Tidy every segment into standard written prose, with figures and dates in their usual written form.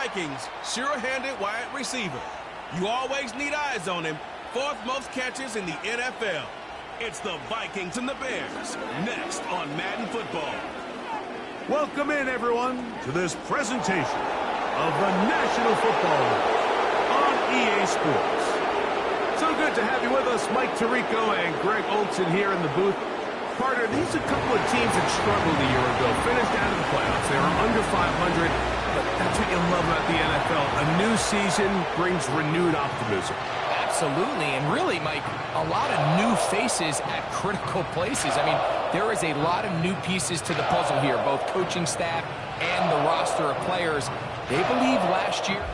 Vikings' sure-handed wide receiver. You always need eyes on him. Fourth most catches in the NFL. It's the Vikings and the Bears, next on Madden Football. Welcome in, everyone, to this presentation of the National Football League on EA Sports. So good to have you with us, Mike Tirico and Greg Olson here in the booth. Partner, these are a couple of teams that struggled a year ago, finished out of the playoffs. They were under 500, but that's what you love about the NFL. A new season brings renewed optimism. Absolutely, and really, Mike, a lot of new faces at critical places. I mean, there is a lot of new pieces to the puzzle here, both coaching staff and the roster of players. They believe last year...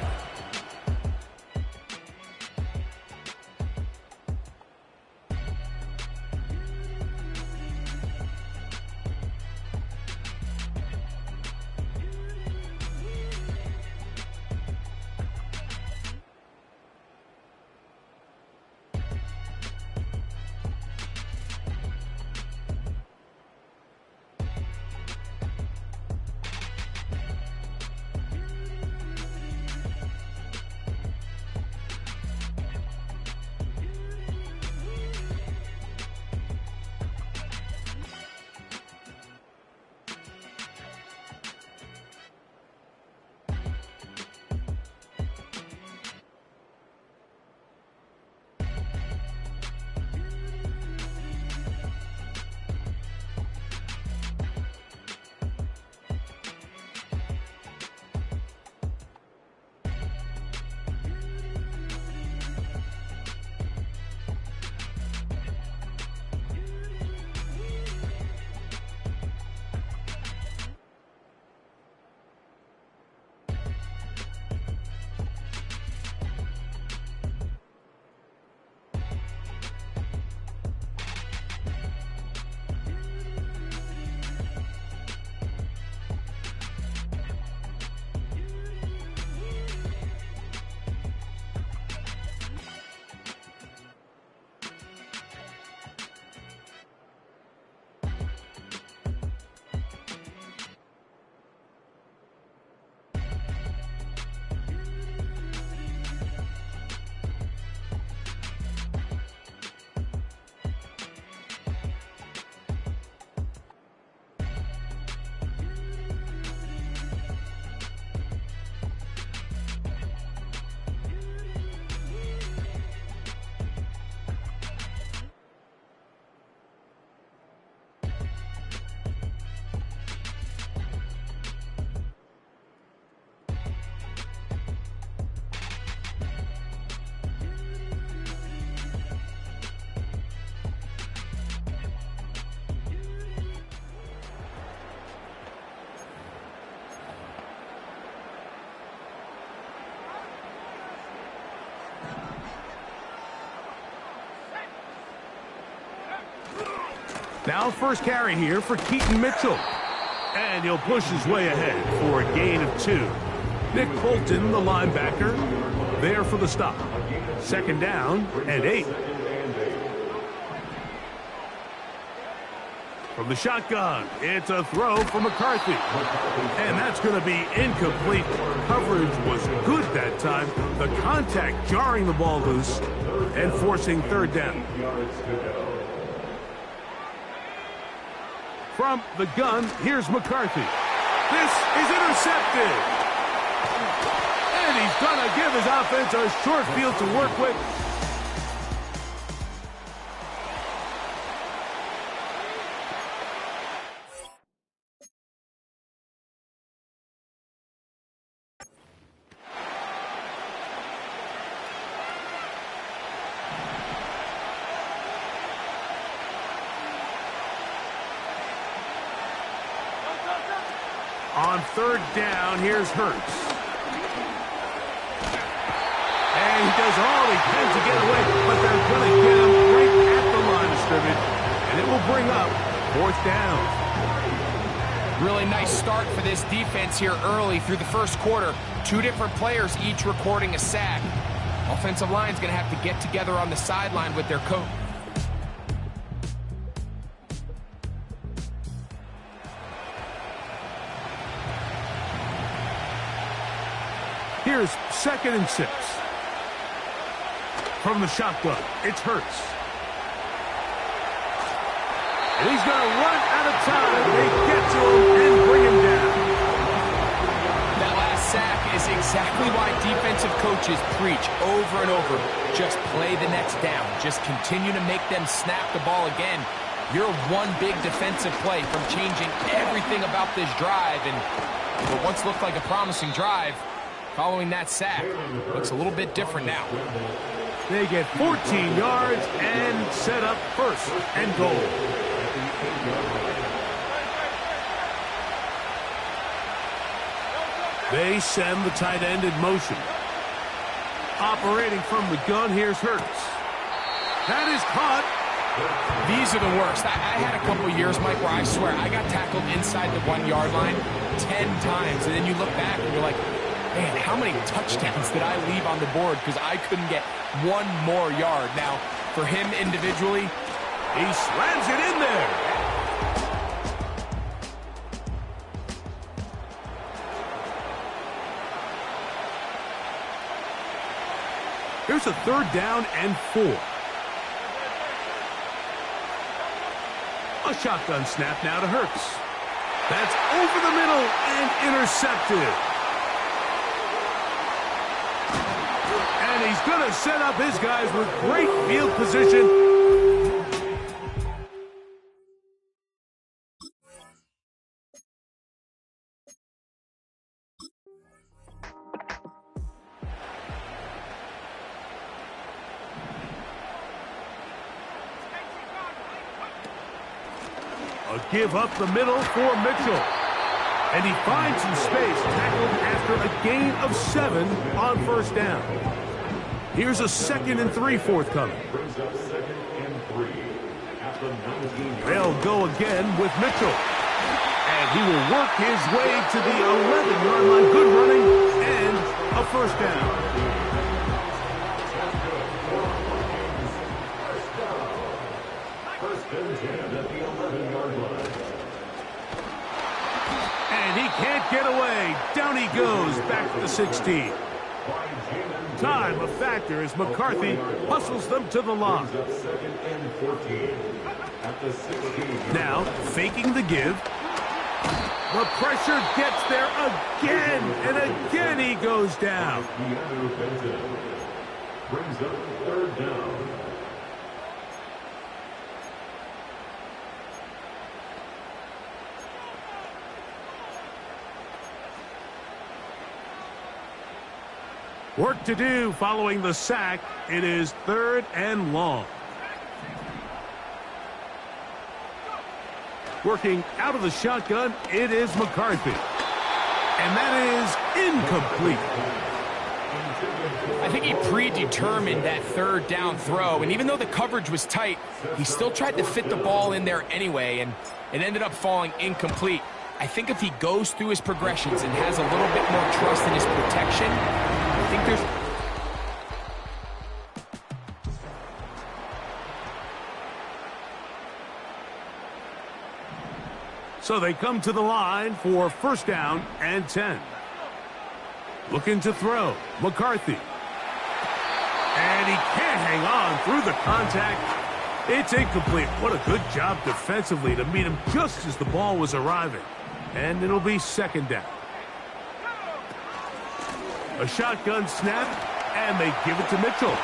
Now first carry here for Keaton Mitchell. And he'll push his way ahead for a gain of 2. Nick Bolton, the linebacker, there for the stop. Second down and 8. From the shotgun, it's a throw for McCarthy. And that's going to be incomplete. Coverage was good that time. The contact jarring the ball loose and forcing third down. From the gun, here's McCarthy. This is intercepted. And he's going to give his offense a short field to work with. On third down, here's Hurts. And he does all he can to get away, but they're going to get him right at the line of scrimmage, and it will bring up fourth down. Really nice start for this defense here early through the first quarter. 2 different players each recording a sack. Offensive line's going to have to get together on the sideline with their coach. Here's 2nd and 6. From the shotgun, it's Hurts. And he's going to run out of time. They get to him and bring him down. That last sack is exactly why defensive coaches preach over and over. Just play the next down. Just continue to make them snap the ball again. You're one big defensive play from changing everything about this drive. And what once looked like a promising drive, following that sack, looks a little bit different now. They get 14 yards and set up 1st and goal. They send the tight end in motion. Operating from the gun, here's Hurts. That is caught. These are the worst. I had a couple years, Mike, where I swear I got tackled inside the 1-yard line 10 times. And then you look back and you're like, man, how many touchdowns did I leave on the board because I couldn't get one more yard? Now, for him individually, he slams it in there. Here's a 3rd down and 4. A shotgun snap now to Hurts. That's over the middle and intercepted. And he's going to set up his guys with great field position. A give up the middle for Mitchell. And he finds some space, tackled after a gain of 7 on 1st down. Here's a 2nd and 3 forthcoming. They'll go again with Mitchell. And he will work his way to the 11-yard line. Good running and a 1st down. And he can't get away. Down he goes, back to the 16. Time a factor as McCarthy hustles them to the line. Now, faking the give. The pressure gets there again, and again he goes down. Brings up 3rd down. Work to do following the sack. It is 3rd and long. Working out of the shotgun, it is McCarthy. And that is incomplete. I think he predetermined that 3rd down throw, and even though the coverage was tight, he still tried to fit the ball in there anyway, and it ended up falling incomplete. I think if he goes through his progressions and has a little bit more trust in his protection, I think there's... So they come to the line for 1st down and 10. Looking to throw. McCarthy. And he can't hang on through the contact. It's incomplete. What a good job defensively to meet him just as the ball was arriving. And it'll be 2nd down. A shotgun snap, and they give it to Mitchell.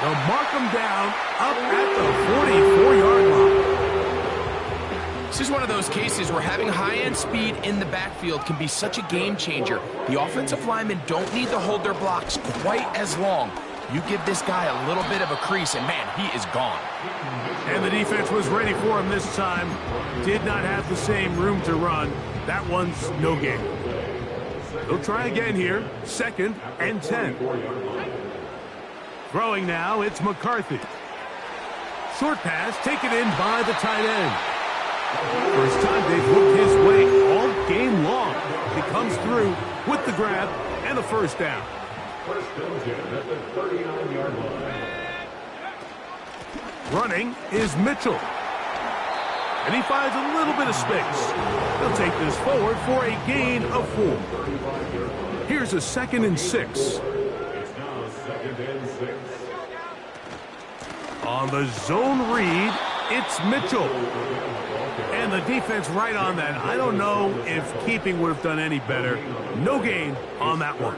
They'll mark him down up at the 44-yard line. This is one of those cases where having high-end speed in the backfield can be such a game changer. The offensive linemen don't need to hold their blocks quite as long. You give this guy a little bit of a crease, and man, he is gone. And the defense was ready for him this time. Did not have the same room to run. That one's no gain. They'll try again here. 2nd and 10. Throwing now, it's McCarthy. Short pass taken in by the tight end. First time they've looked his way all game long. He comes through with the grab and a 1st down. At the 39-yard line. Running is Mitchell. And he finds a little bit of space. He'll take this forward for a gain of 4. Here's Here's a 2nd and 6. It's now 2nd and 6. On the zone read, it's Mitchell. And the defense right on that. I don't know if keeping would have done any better. No gain on that one.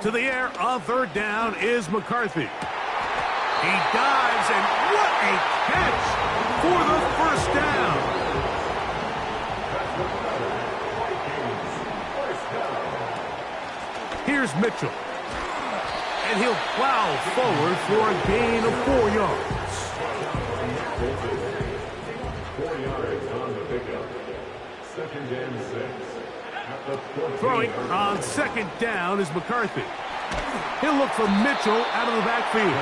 To the air on 3rd down is McCarthy. He dives, and what a catch for the 1st down. Here's Mitchell. And he'll plow forward for a gain of 4 yards. 4 yards on the pickup. 2nd and 6. At the 14. Throwing on 2nd down is McCarthy. He'll look for Mitchell out of the backfield.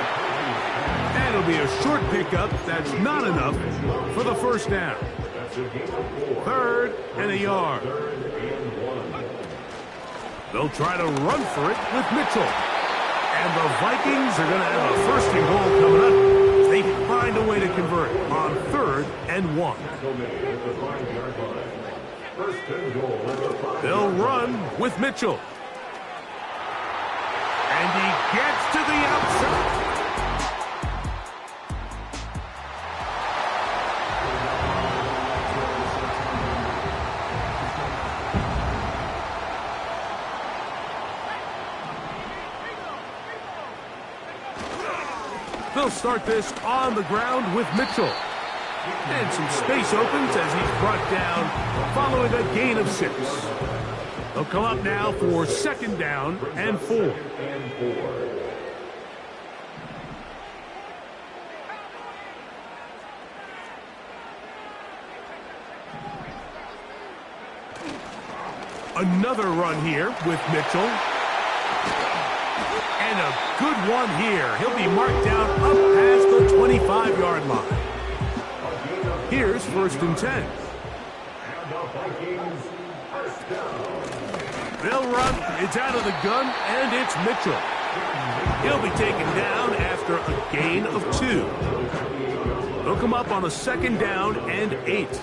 And it'll be a short pickup that's not enough for the 1st down. 3rd and a yard. They'll try to run for it with Mitchell. And the Vikings are going to have a 1st and goal coming up. They find a way to convert on 3rd and 1. They'll run with Mitchell. And he gets to the outside. They'll start this on the ground with Mitchell. And some space opens as he's brought down following a gain of 6. They'll come up now for 2nd down and 4. Another run here with Mitchell. And a good one here. He'll be marked down up past the 25-yard line. Here's 1st and 10. They'll run. It's out of the gun, and it's Mitchell. He'll be taken down after a gain of 2. They'll come up on a 2nd down and 8.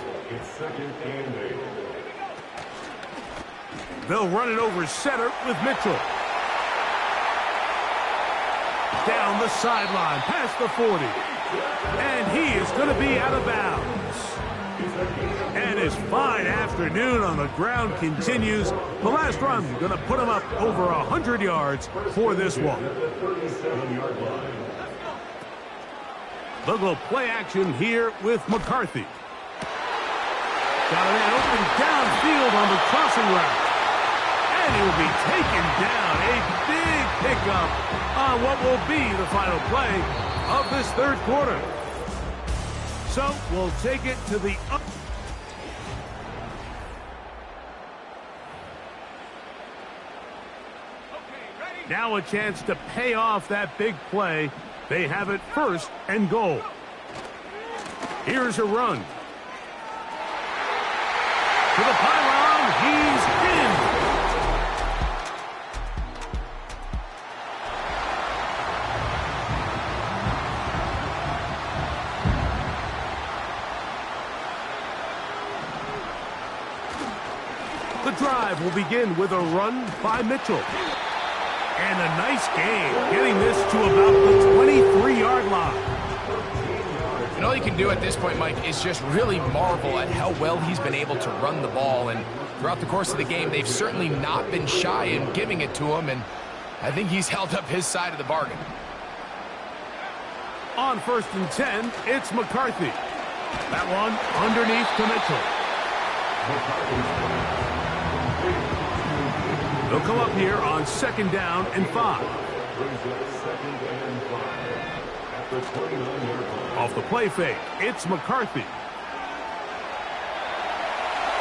They'll run it over center with Mitchell. Down the sideline, past the 40. And he is going to be out of bounds. And his fine afternoon on the ground continues. The last run going to put him up over 100 yards for this one. They'll go play action here with McCarthy. Got a man open downfield on the crossing route. And he will be taken down. A big pickup on what will be the final play of this 3rd quarter. So we'll take it to the up. Now a chance to pay off that big play. They have it 1st and goal. Here's a run. To the pylon, he's in. The drive will begin with a run by Mitchell. And a nice game, getting this to about the 23-yard line. And all you can do at this point, Mike, is just really marvel at how well he's been able to run the ball. And throughout the course of the game, they've certainly not been shy in giving it to him. And I think he's held up his side of the bargain. On 1st and 10, it's McCarthy. That one underneath to Mitchell. They'll come up here on 2nd down and 5. Off the play fake, it's McCarthy.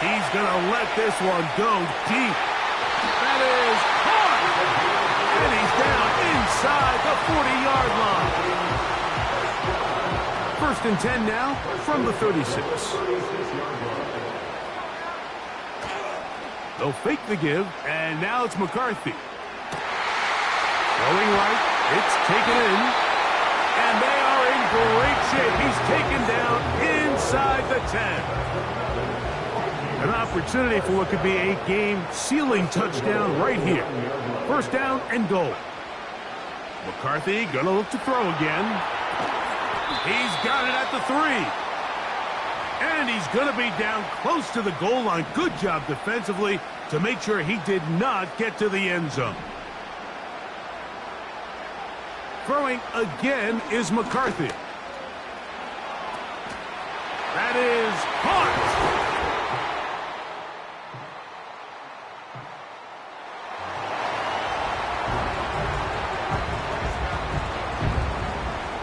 He's going to let this one go deep. That is caught! And he's down inside the 40-yard line. 1st and 10 now from the 36. They'll fake the give, and now it's McCarthy. Throwing right, it's taken in, and they are in great shape. He's taken down inside the 10. An opportunity for what could be a game-sealing touchdown right here. First down and goal. McCarthy going to look to throw again. He's got it at the 3. And he's going to be down close to the goal line. Good job defensively to make sure he did not get to the end zone. Throwing again is McCarthy. That is caught.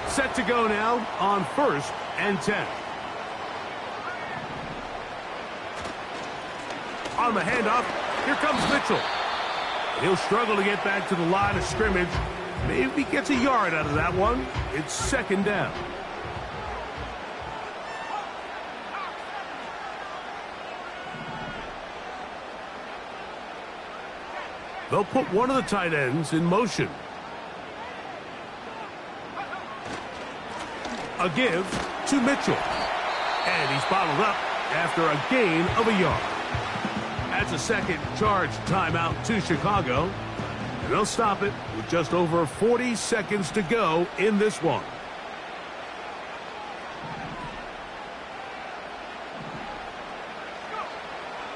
Set to go now on 1st and 10. On the handoff, here comes Mitchell. He'll struggle to get back to the line of scrimmage. Maybe gets a yard out of that one. It's 2nd down. They'll put one of the tight ends in motion. A give to Mitchell. And he's bottled up after a gain of a yard. That's a second charge timeout to Chicago. And they'll stop it with just over 40 seconds to go in this one.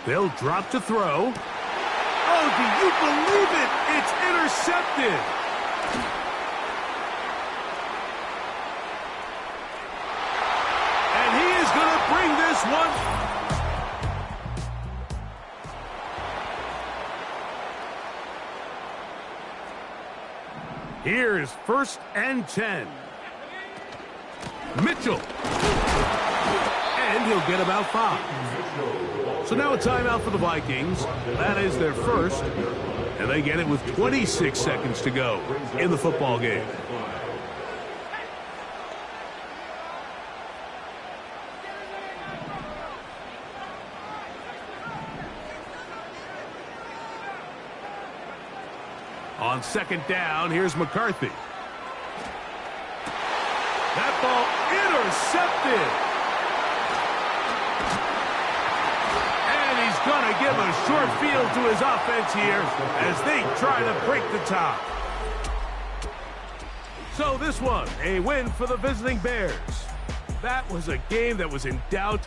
They'll drop to throw. Oh, do you believe it? It's intercepted. And he is going to bring this one. Here's 1st and 10. Mitchell. And he'll get about 5. So now a timeout for the Vikings. That is their first. And they get it with 26 seconds to go in the football game. On 2nd down, here's McCarthy. That ball intercepted. And he's going to give a short field to his offense here as they try to break the top. So this one, a win for the visiting Bears. That was a game that was in doubt